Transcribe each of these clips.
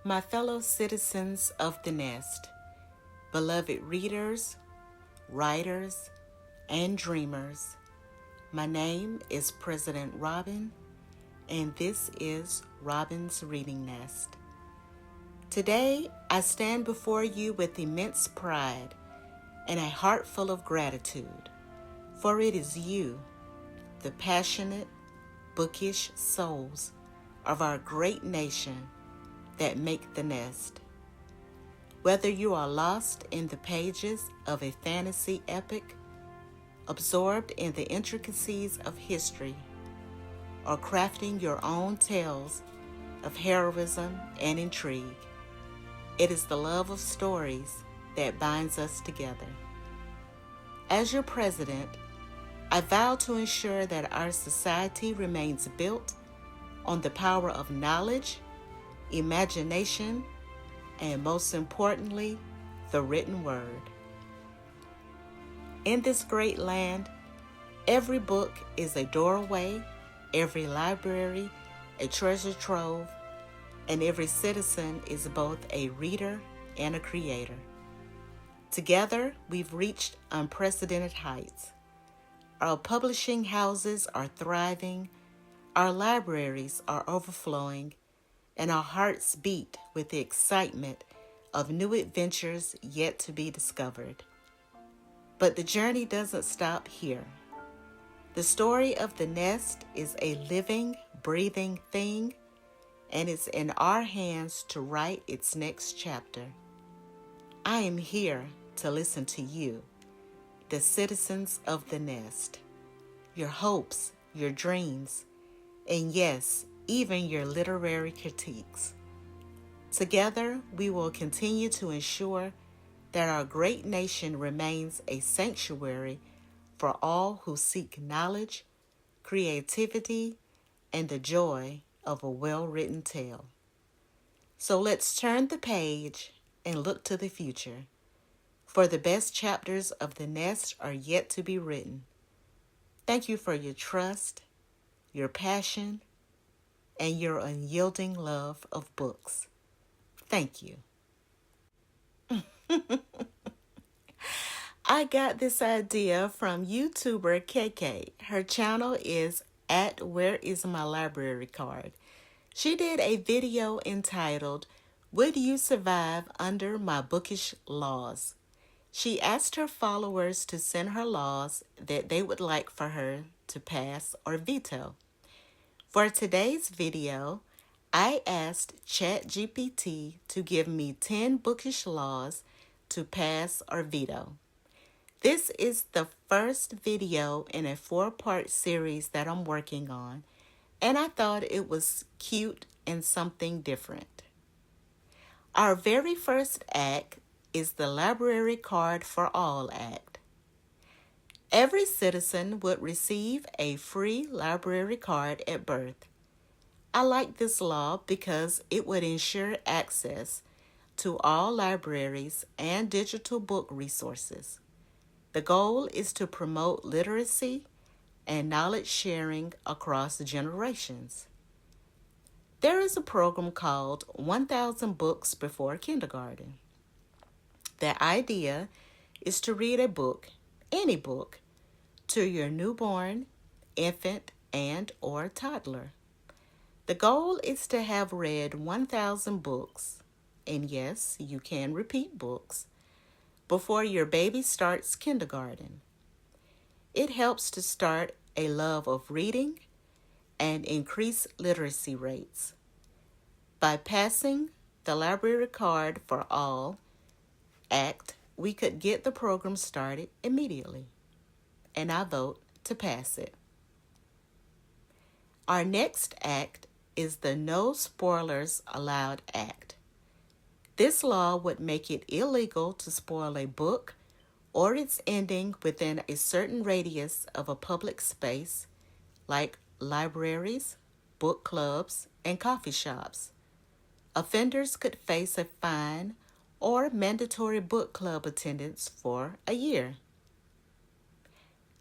My fellow citizens of the nest, beloved readers, writers, and dreamers, my name is President Robin, and this is Robin's Reading Nest. Today, I stand before you with immense pride and a heart full of gratitude, for it is you, the passionate, bookish souls of our great nation, that make the nest. Whether you are lost in the pages of a fantasy epic, absorbed in the intricacies of history, or crafting your own tales of heroism and intrigue, it is the love of stories that binds us together. As your president, I vow to ensure that our society remains built on the power of knowledge, imagination, and most importantly, the written word. In this great land, every book is a doorway, every library a treasure trove, and every citizen is both a reader and a creator. Together, we've reached unprecedented heights. Our publishing houses are thriving, our libraries are overflowing, and our hearts beat with the excitement of new adventures yet to be discovered. But the journey doesn't stop here. The story of the nest is a living, breathing thing, and it's in our hands to write its next chapter. I am here to listen to you, the citizens of the nest, your hopes, your dreams, and yes, even your literary critiques. Together, we will continue to ensure that our great nation remains a sanctuary for all who seek knowledge, creativity, and the joy of a well-written tale. So let's turn the page and look to the future, for the best chapters of the nest are yet to be written. Thank you for your trust, your passion, and your unyielding love of books. Thank you. I got this idea from YouTuber KK. Her channel is at Where Is My Library Card. She did a video entitled, Would You Survive Under My Bookish Laws? She asked her followers to send her laws that they would like for her to pass or veto. For today's video, I asked ChatGPT to give me 10 bookish laws to pass or veto. This is the first video in a 4-part series that I'm working on, and I thought it was cute and something different. Our very first act is the Library Card for All Act. Every citizen would receive a free library card at birth. I like this law because it would ensure access to all libraries and digital book resources. The goal is to promote literacy and knowledge sharing across generations. There is a program called 1,000 Books Before Kindergarten. The idea is to read a book, any book, to your newborn, infant, and or toddler. The goal is to have read 1,000 books, and yes, you can repeat books, before your baby starts kindergarten. It helps to start a love of reading and increase literacy rates. By passing the Library Card for All Act, we could get the program started immediately, and I vote to pass it. Our next act is the No Spoilers Allowed Act. This law would make it illegal to spoil a book or its ending within a certain radius of a public space, like libraries, book clubs, and coffee shops. Offenders could face a fine or mandatory book club attendance for a year.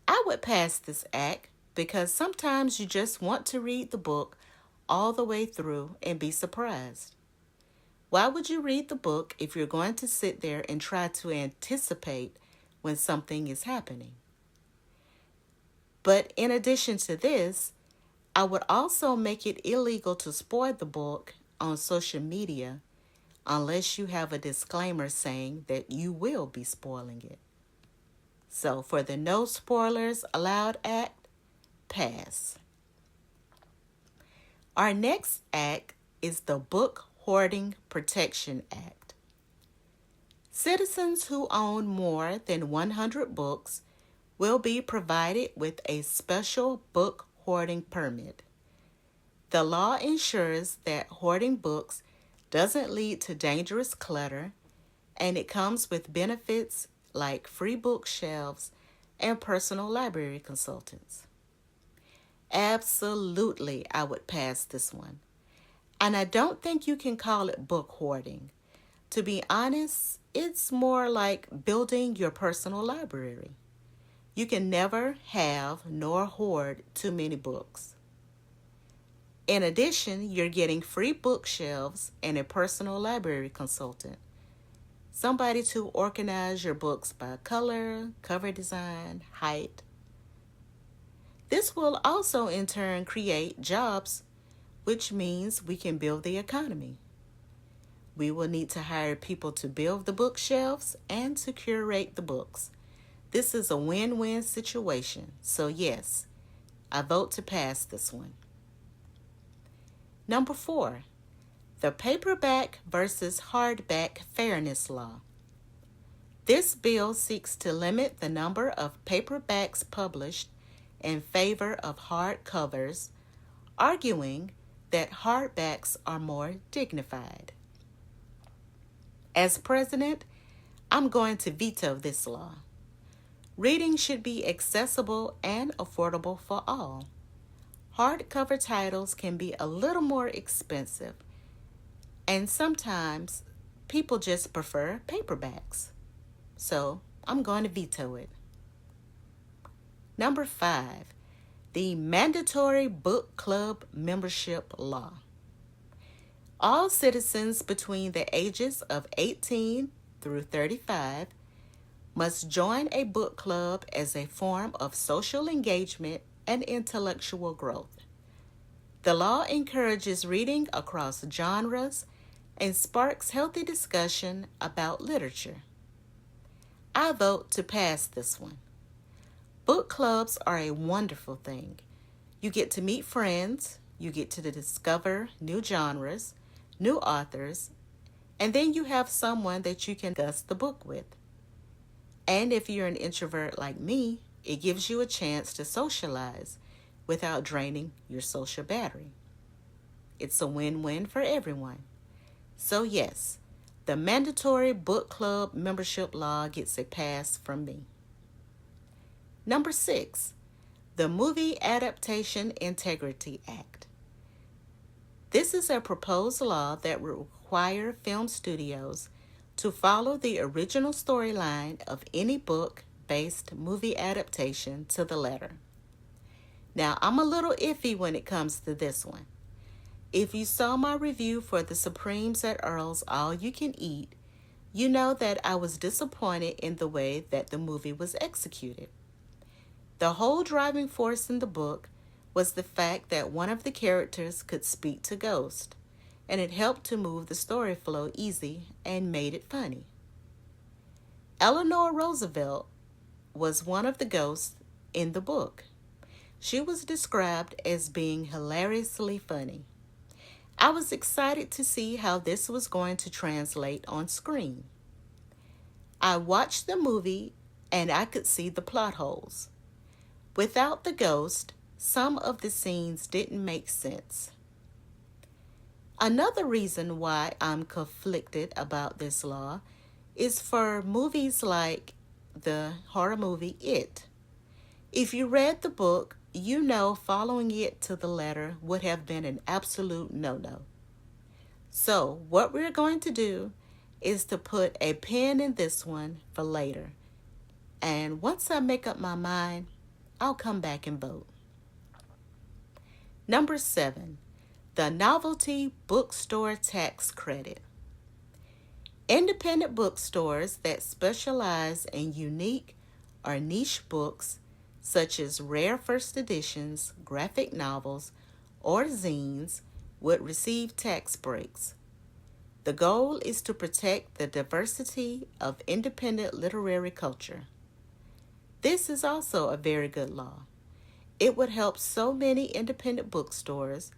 I would pass this act because sometimes you just want to read the book all the way through and be surprised. Why would you read the book if you're going to sit there and try to anticipate when something is happening? But in addition to this, I would also make it illegal to spoil the book on social media unless you have a disclaimer saying that you will be spoiling it. So for the No Spoilers Allowed Act, pass. Our next act is the Book Hoarding Protection Act. Citizens who own more than 100 books will be provided with a special book hoarding permit. The law ensures that hoarding books doesn't lead to dangerous clutter, and it comes with benefits like free bookshelves and personal library consultants. Absolutely, I would pass this one. And I don't think you can call it book hoarding. To be honest, it's more like building your personal library. You can never have nor hoard too many books. In addition, you're getting free bookshelves and a personal library consultant. Somebody to organize your books by color, cover design, height. This will also in turn create jobs, which means we can build the economy. We will need to hire people to build the bookshelves and to curate the books. This is a win-win situation, so yes, I vote to pass this one. Number 4, the paperback versus hardback fairness law. This bill seeks to limit the number of paperbacks published in favor of hardcovers, arguing that hardbacks are more dignified. As president, I'm going to veto this law. Reading should be accessible and affordable for all. Hardcover titles can be a little more expensive, and sometimes people just prefer paperbacks. So I'm going to veto it. Number 5, the mandatory book club membership law. All citizens between the ages of 18 through 35 must join a book club as a form of social engagement and intellectual growth. The law encourages reading across genres and sparks healthy discussion about literature. I vote to pass this one. Book clubs are a wonderful thing. You get to meet friends, you get to discover new genres, new authors, and then you have someone that you can discuss the book with. And if you're an introvert like me, it gives you a chance to socialize without draining your social battery. It's a win-win for everyone. So yes, the mandatory book club membership law gets a pass from me. Number 6, the Movie Adaptation Integrity Act. This is a proposed law that will require film studios to follow the original storyline of any book-based movie adaptation to the letter. Now, I'm a little iffy when it comes to this one. If you saw my review for the Supremes at Earl's All You Can Eat, you know that I was disappointed in the way that the movie was executed. The whole driving force in the book was the fact that one of the characters could speak to ghosts, and it helped to move the story flow easy and made it funny. Eleanor Roosevelt was one of the ghosts in the book. She was described as being hilariously funny. I was excited to see how this was going to translate on screen. I watched the movie and I could see the plot holes. Without the ghost, some of the scenes didn't make sense. Another reason why I'm conflicted about this law is for movies like the horror movie It. If you read the book, you know following it to the letter would have been an absolute no-no. So what we're going to do is to put a pin in this one for later. And once I make up my mind, I'll come back and vote. Number 7, the Novelty Bookstore Tax Credit. Independent bookstores that specialize in unique or niche books, such as rare first editions, graphic novels, or zines, would receive tax breaks. The goal is to protect the diversity of independent literary culture. This is also a very good law. It would help so many independent bookstores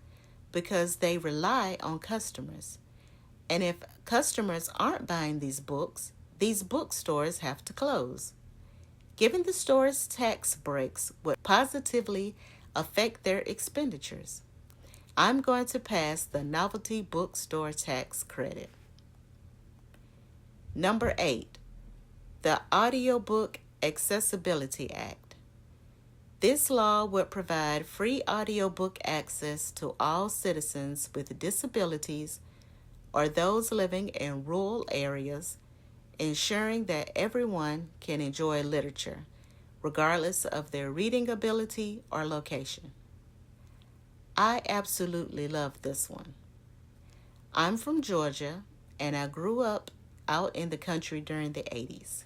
because they rely on customers. And if customers aren't buying these bookstores have to close. Giving the stores tax breaks would positively affect their expenditures. I'm going to pass the novelty bookstore tax credit. Number 8, the Audiobook Accessibility Act. This law would provide free audiobook access to all citizens with disabilities or those living in rural areas, ensuring that everyone can enjoy literature, regardless of their reading ability or location. I absolutely love this one. I'm from Georgia, and I grew up out in the country during the 80s.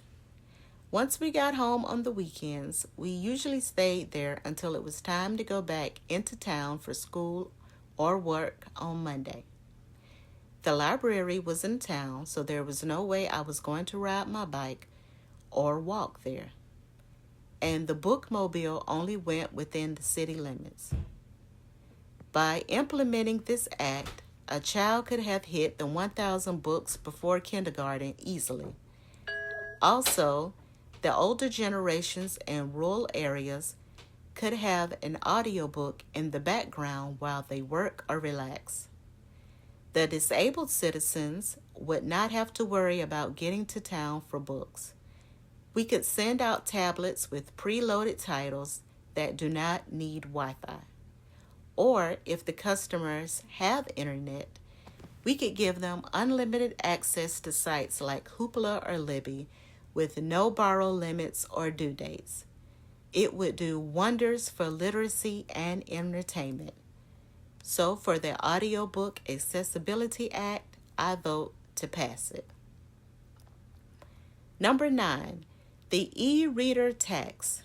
Once we got home on the weekends, we usually stayed there until it was time to go back into town for school or work on Monday. The library was in town, so there was no way I was going to ride my bike or walk there. And the bookmobile only went within the city limits. By implementing this act, a child could have hit the 1,000 books before kindergarten easily. Also, the older generations in rural areas could have an audiobook in the background while they work or relax. The disabled citizens would not have to worry about getting to town for books. We could send out tablets with preloaded titles that do not need Wi-Fi. Or if the customers have internet, we could give them unlimited access to sites like Hoopla or Libby with no borrow limits or due dates. It would do wonders for literacy and entertainment. So for the Audiobook Accessibility Act, I vote to pass it. Number 9, the e-reader tax.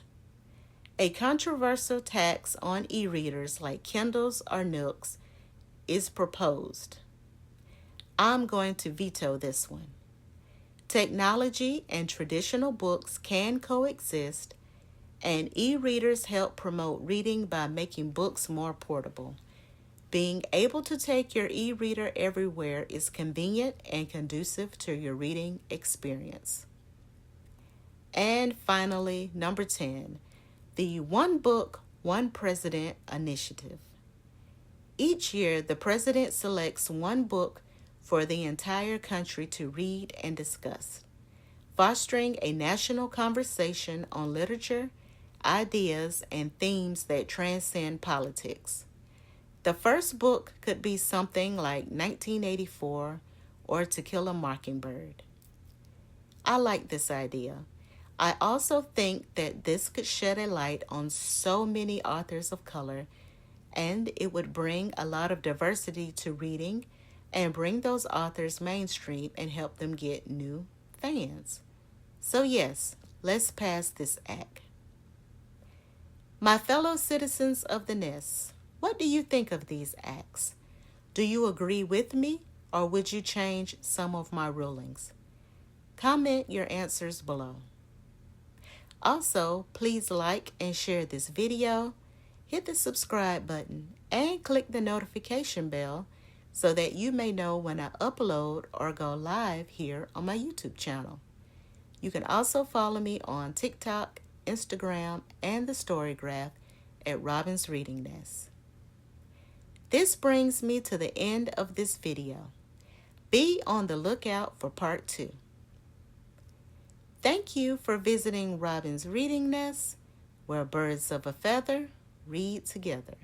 A controversial tax on e-readers like Kindles or Nooks is proposed. I'm going to veto this one. Technology and traditional books can coexist, and e-readers help promote reading by making books more portable. Being able to take your e-reader everywhere is convenient and conducive to your reading experience. And finally, number 10, the One Book, One President initiative. Each year, the president selects one book for the entire country to read and discuss, fostering a national conversation on literature, ideas, and themes that transcend politics. The first book could be something like 1984 or To Kill a Mockingbird. I like this idea. I also think that this could shed a light on so many authors of color, and it would bring a lot of diversity to reading and bring those authors mainstream and help them get new fans. So yes, let's pass this act. My fellow citizens of the Nest, what do you think of these acts? Do you agree with me, or would you change some of my rulings? Comment your answers below. Also, please like and share this video, hit the subscribe button, and click the notification bell so that you may know when I upload or go live here on my YouTube channel. You can also follow me on TikTok, Instagram, and the Storygraph at Robin's Reading Nest. This brings me to the end of this video. Be on the lookout for part 2. Thank you for visiting Robin's Reading Nest, where birds of a feather read together.